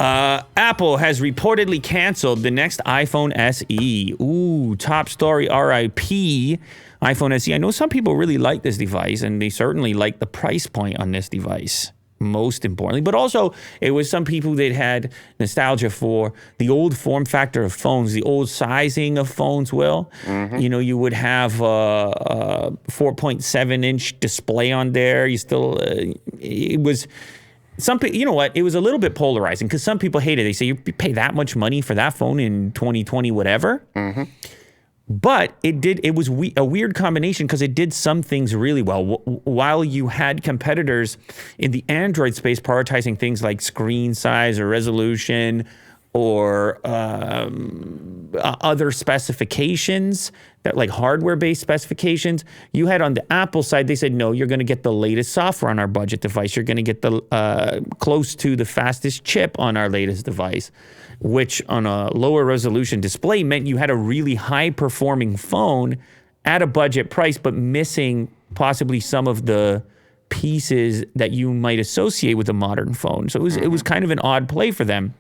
Apple has reportedly canceled the next iPhone SE. Ooh, top story, RIP. iPhone SE. I know some people really like this device, and they certainly like the price point on this device, most importantly. But also, it was some people that had nostalgia for the old form factor of phones, the old sizing of phones, Will. You know, you would have a 4.7-inch display on there. You still, it was... you know what? It was a little bit polarizing because some people hated it. They say, you pay that much money for that phone in 2020, whatever. But it was a weird combination because it did some things really well. While you had competitors in the Android space prioritizing things like screen size or resolution or other specifications, that like hardware-based specifications, you had on the Apple side, they said, no, you're going to get the latest software on our budget device. You're going to get the close to the fastest chip on our latest device, which on a lower resolution display meant you had a really high-performing phone at a budget price, but missing possibly some of the pieces that you might associate with a modern phone. So it was kind of an odd play for them.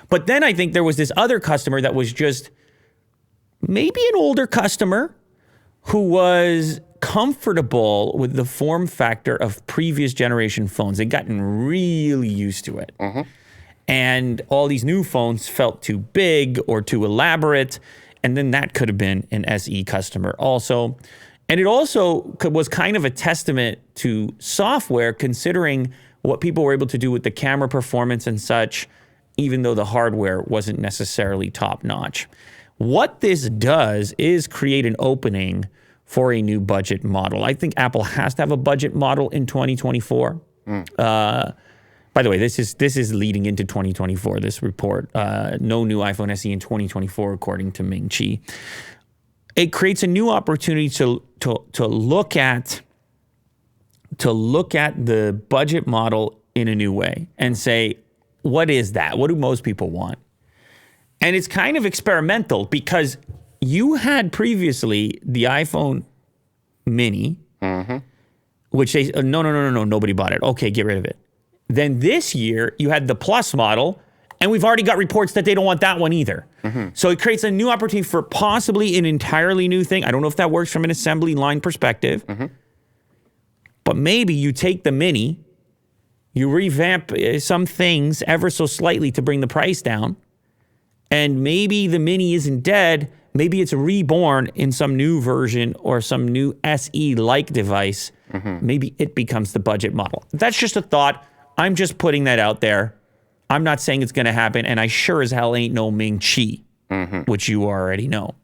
But then I think there was this other customer that was just maybe an older customer who was comfortable with the form factor of previous generation phones. They'd gotten really used to it. And all these new phones felt too big or too elaborate. And then that could have been an SE customer also. And it also was kind of a testament to software, considering what people were able to do with the camera performance and such, even though the hardware wasn't necessarily top-notch. What this does is create an opening for a new budget model. I think Apple has to have a budget model in 2024. By the way, this is leading into 2024, this report. No new iPhone SE in 2024, according to Ming Chi. It creates a new opportunity to look at the budget model in a new way and say, what is that? What do most people want? And it's kind of experimental because you had previously the iPhone Mini, which they, no, nobody bought it. Okay, get rid of it. Then this year, you had the Plus model, and we've already got reports that they don't want that one either. So it creates a new opportunity for possibly an entirely new thing. I don't know if that works from an assembly line perspective, but maybe you take the Mini, you revamp some things ever so slightly to bring the price down, and maybe the Mini isn't dead. Maybe it's reborn in some new version or some new SE-like device. Maybe it becomes the budget model. That's just a thought. I'm just putting that out there. I'm not saying it's going to happen, and I sure as hell ain't no Ming Chi, which you already know.